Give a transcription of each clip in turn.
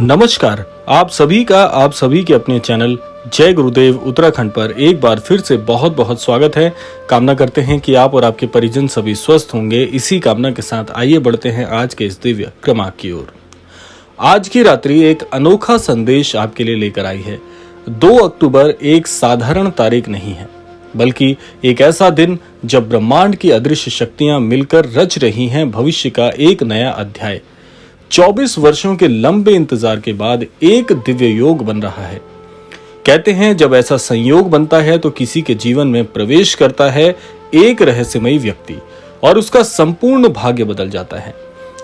नमस्कार। आप सभी के अपने चैनल जय गुरुदेव उत्तराखंड पर एक बार फिर से बहुत बहुत स्वागत है। कामना करते हैं कि आप और आपके परिजन सभी स्वस्थ होंगे। इसी कामना के साथ आइए बढ़ते हैं आज के इस दिव्य क्रमांक की ओर। आज की रात्रि एक अनोखा संदेश आपके लिए लेकर आई है। 2 अक्टूबर एक साधारण तारीख नहीं है, बल्कि एक ऐसा दिन जब ब्रह्मांड की अदृश्य शक्तियां मिलकर रच रही हैं भविष्य का एक नया अध्याय। 24 वर्षों के लंबे इंतजार के बाद एक दिव्य योग बन रहा है। कहते हैं जब ऐसा संयोग बनता है तो किसी के जीवन में प्रवेश करता है एक रहस्यमयी व्यक्ति और उसका संपूर्ण भाग्य बदल जाता है।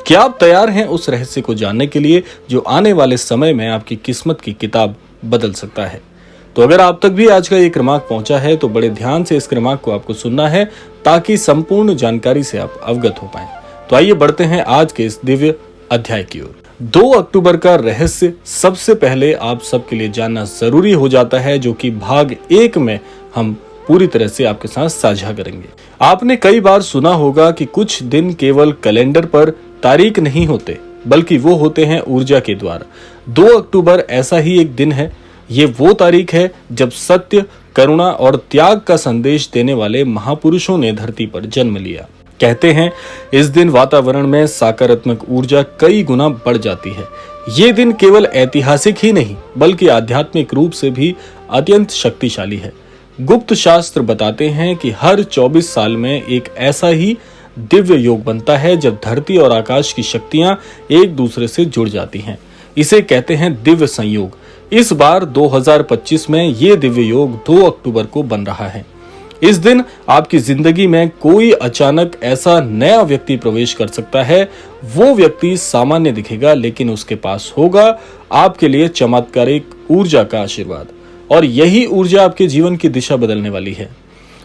क्या आप तैयार हैं उस रहस्य को जानने के लिए जो आने वाले समय में आपकी किस्मत की किताब बदल सकता है? तो अगर आप तक भी आज का ये क्रमांक पहुंचा है तो बड़े ध्यान से इस क्रमांक को आपको सुनना है ताकि संपूर्ण जानकारी से आप अवगत हो पाएं। तो आइए बढ़ते हैं आज के इस दिव्य अध्याय की ओर। 2 अक्टूबर का रहस्य सबसे पहले आप सबके लिए जानना जरूरी हो जाता है, जो कि भाग 1 में हम पूरी तरह से आपके साथ साझा करेंगे। आपने कई बार सुना होगा कि कुछ दिन केवल कैलेंडर पर तारीख नहीं होते, बल्कि वो होते हैं ऊर्जा के द्वार। 2 अक्टूबर ऐसा ही एक दिन है। ये वो तारीख है जब सत्य, करुणा और त्याग का संदेश देने वाले महापुरुषों ने धरती पर जन्म लिया। कहते हैं इस दिन वातावरण में सकारात्मक ऊर्जा कई गुना बढ़ जाती है। ये दिन केवल ऐतिहासिक ही नहीं बल्कि आध्यात्मिक रूप से भी अत्यंत शक्तिशाली है। गुप्त शास्त्र बताते हैं कि हर 24 साल में एक ऐसा ही दिव्य योग बनता है जब धरती और आकाश की शक्तियां एक दूसरे से जुड़ जाती हैं। इसे कहते हैं दिव्य संयोग। इस बार 2025 में ये दिव्य योग 2 अक्टूबर को बन रहा है। इस दिन आपकी जिंदगी में कोई अचानक ऐसा नया व्यक्ति प्रवेश कर सकता है। वो व्यक्ति सामान्य दिखेगा, लेकिन उसके पास होगा आपके लिए चमत्कारिक ऊर्जा का आशीर्वाद, और यही ऊर्जा आपके जीवन की दिशा बदलने वाली है।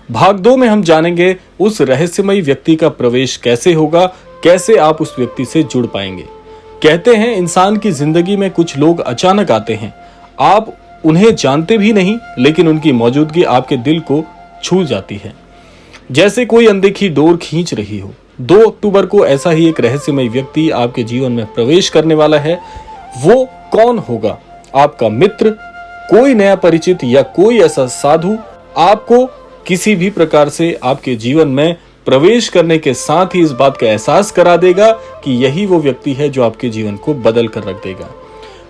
भाग 2 में हम जानेंगे उस रहस्यमयी व्यक्ति का प्रवेश कैसे होगा, कैसे आप उस व्यक्ति से जुड़ पाएंगे। कहते हैं इंसान की जिंदगी में कुछ लोग अचानक आते हैं, आप उन्हें जानते भी नहीं, लेकिन उनकी मौजूदगी आपके दिल को छू जाती है, जैसे कोई अनदेखी डोर खींच रही हो। 2 अक्टूबर को ऐसा ही एक रहस्यमय व्यक्ति आपके जीवन में प्रवेश करने वाला है। वो कौन होगा? आपका मित्र, कोई नया परिचित, या कोई ऐसा साधु आपको किसी भी प्रकार से आपके जीवन में प्रवेश करने के साथ ही इस बात का एहसास करा देगा कि यही वो व्यक्ति है जो आपके जीवन को बदल कर रख देगा।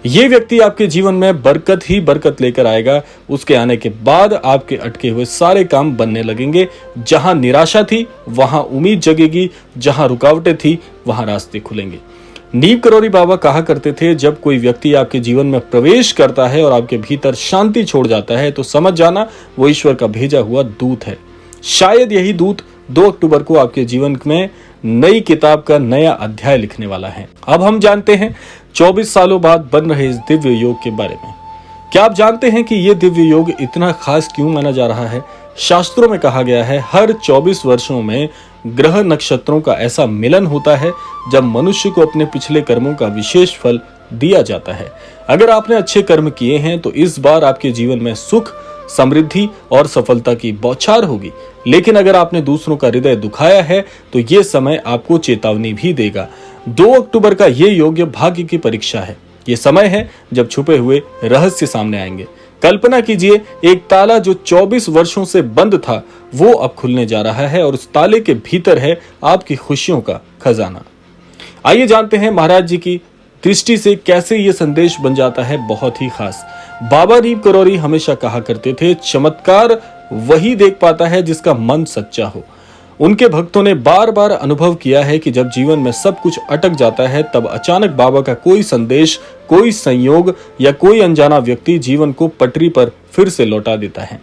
ये व्यक्ति आपके जीवन में बरकत ही बरकत लेकर आएगा। उसके आने के बाद आपके अटके हुए सारे काम बनने लगेंगे। जहां निराशा थी वहां उम्मीद जगेगी, जहां रुकावटें थी वहां रास्ते खुलेंगे। नीम करौरी बाबा कहा करते थे, जब कोई व्यक्ति आपके जीवन में प्रवेश करता है और आपके भीतर शांति छोड़ जाता है तो समझ जाना वो ईश्वर का भेजा हुआ दूत है। शायद यही दूत 2 अक्टूबर को आपके जीवन में नई किताब का नया अध्याय लिखने वाला है। अब हम जानते हैं 24 सालों बाद बन रहे इस दिव्य योग के बारे में। क्या आप जानते हैं कि यह दिव्य योग इतना खास क्यों माना जा रहा है? शास्त्रों में कहा गया है हर 24 वर्षों में ग्रह नक्षत्रों का ऐसा मिलन होता है जब मनुष्य को अपने पिछले कर्मों का विशेष फल दिया जाता है। अगर आपने अच्छे कर्म किए हैं तो इस बार आपके जीवन में सुख, समृद्धि और सफलता की बौछार होगी। लेकिन अगर आपने दूसरों का हृदय दुखाया है तो ये समय आपको चेतावनी भी देगा। 2 अक्टूबर का ये योग भाग्य की परीक्षा है। ये समय है जब छुपे हुए रहस्य सामने आएंगे। कल्पना कीजिए, एक ताला जो 24 वर्षों से बंद था वो अब खुलने जा रहा है, और उस ताले के भीतर है आपकी खुशियों का खजाना। आइए जानते हैं महाराज जी की दृष्टि से कैसे ये संदेश बन जाता है बहुत ही खास। बाबा नीम करौरी हमेशा कहा करते थे, चमत्कार वही देख पाता है जिसका मन सच्चा हो। उनके भक्तों ने बार बार अनुभव किया है कि जब जीवन में सब कुछ अटक जाता है तब अचानक बाबा का कोई संदेश, कोई संयोग या कोई अनजाना व्यक्ति जीवन को पटरी पर फिर से लौटा देता है।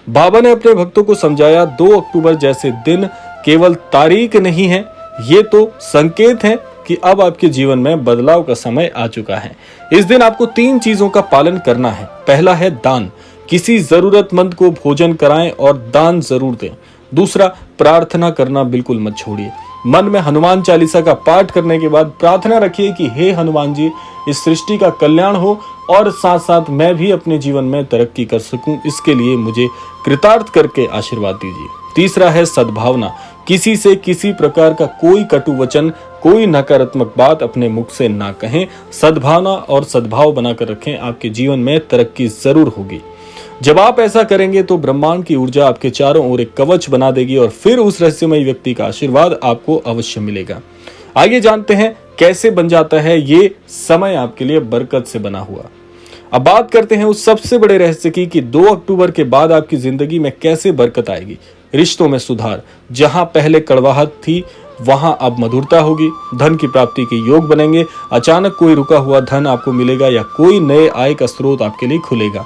बाबा ने अपने भक्तों को समझाया, 2 अक्टूबर जैसे दिन केवल तारीख नहीं है, ये तो संकेत है कि अब आपके जीवन में बदलाव का समय आ चुका है। इस दिन आपको 3 चीजों का पालन करना है। पहला है दान। किसी जरूरतमंद को भोजन कराएं और दान जरूर दें। दूसरा, प्रार्थना करना बिल्कुल मत छोड़िए। मन में हनुमान चालीसा का पाठ करने के बाद प्रार्थना रखिए कि हे हनुमान जी, इस सृष्टि का कल्याण हो और साथ साथ मैं भी अपने जीवन में तरक्की कर सकूं, इसके लिए मुझे कृतार्थ करके आशीर्वाद दीजिए। तीसरा है सद्भावना। किसी से किसी प्रकार का कोई कटु वचन कोई नकारात्मक बात अपने मुख से ना कहें। सद्भावना और सद्भाव बनाकर रखें, आपके जीवन में तरक्की जरूर होगी। जब आप ऐसा करेंगे तो ब्रह्मांड की ऊर्जा आपके चारों ओर एक कवच बना देगी और फिर उस रहस्यमय व्यक्ति का आशीर्वाद आपको अवश्य मिलेगा। आइए जानते हैं कैसे बन जाता है ये समय आपके लिए बरकत से बना हुआ। अब बात करते हैं उस सबसे बड़े रहस्य की कि 2 अक्टूबर के बाद आपकी जिंदगी में कैसे बरकत आएगी। रिश्तों में सुधार, जहां पहले कड़वाहट थी वहां अब मधुरता होगी। धन की प्राप्ति के योग बनेंगे। अचानक कोई रुका हुआ धन आपको मिलेगा या कोई नए आय का स्रोत आपके लिए खुलेगा।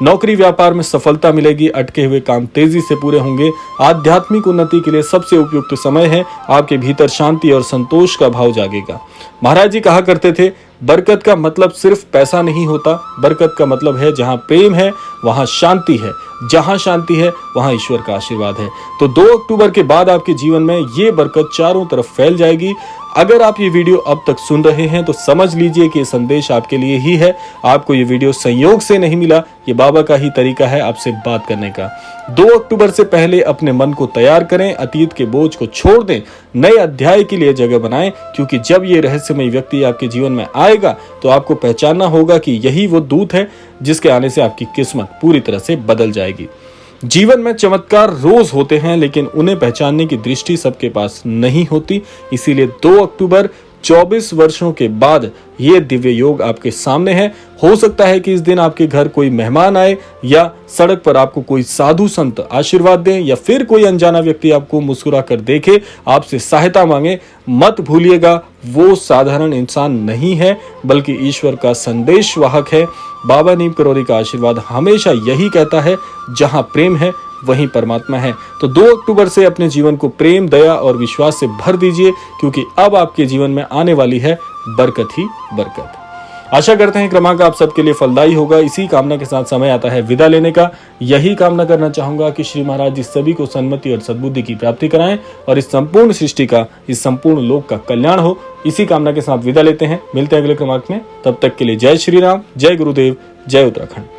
नौकरी व्यापार में सफलता मिलेगी। अटके हुए काम तेजी से पूरे होंगे। आध्यात्मिक उन्नति के लिए सबसे उपयुक्त समय है। आपके भीतर शांति और संतोष का भाव जागेगा। महाराज जी कहा करते थे, बरकत का मतलब सिर्फ पैसा नहीं होता। बरकत का मतलब है जहां प्रेम है वहां शांति है, जहां शांति है वहां ईश्वर का आशीर्वाद है। तो 2 अक्टूबर के बाद आपके जीवन में ये बरकत चारों तरफ फैल जाएगी। अगर आप ये वीडियो अब तक सुन रहे हैं तो समझ लीजिए कि ये संदेश आपके लिए ही है। आपको ये वीडियो संयोग से नहीं मिला, ये बाबा का ही तरीका है आपसे बात करने का। 2 अक्टूबर से पहले अपने मन को तैयार करें, अतीत के बोझ को छोड़ दें, नए अध्याय के लिए जगह बनाएं, क्योंकि जब ये रहस्यमय व्यक्ति आपके जीवन में आएगा तो आपको पहचानना होगा कि यही वो दूत है जिसके आने से आपकी किस्मत पूरी तरह से बदल जाएगी। जीवन में चमत्कार रोज होते हैं, लेकिन उन्हें पहचानने की दृष्टि सबके पास नहीं होती। इसीलिए 2 अक्टूबर 24 वर्षों के बाद ये दिव्य योग आपके सामने है। हो सकता है कि इस दिन आपके घर कोई मेहमान आए या सड़क पर आपको कोई साधु संत आशीर्वाद दें या फिर कोई अनजाना व्यक्ति आपको मुस्कुरा कर देखे, आपसे सहायता मांगे। मत भूलिएगा, वो साधारण इंसान नहीं है बल्कि ईश्वर का संदेश वाहक है। बाबा नीम करौरी का आशीर्वाद हमेशा यही कहता है, जहां प्रेम है वहीं परमात्मा है। तो 2 अक्टूबर से अपने जीवन को प्रेम, दया और विश्वास से भर दीजिए, क्योंकि अब आपके जीवन में आने वाली है बरकत ही बरकत। आशा करते हैं क्रमांक आप सबके लिए फलदायी होगा। इसी कामना के साथ समय आता है विदा लेने का। यही कामना करना चाहूंगा कि श्री महाराज जी सभी को सन्मति और सद्बुद्धि की प्राप्ति कराएं और इस संपूर्ण सृष्टि का, इस संपूर्ण लोक का कल्याण हो। इसी कामना के साथ विदा लेते हैं। मिलते हैं अगले क्रमांक में। तब तक के लिए जय श्री राम, जय गुरुदेव, जय उत्तराखंड।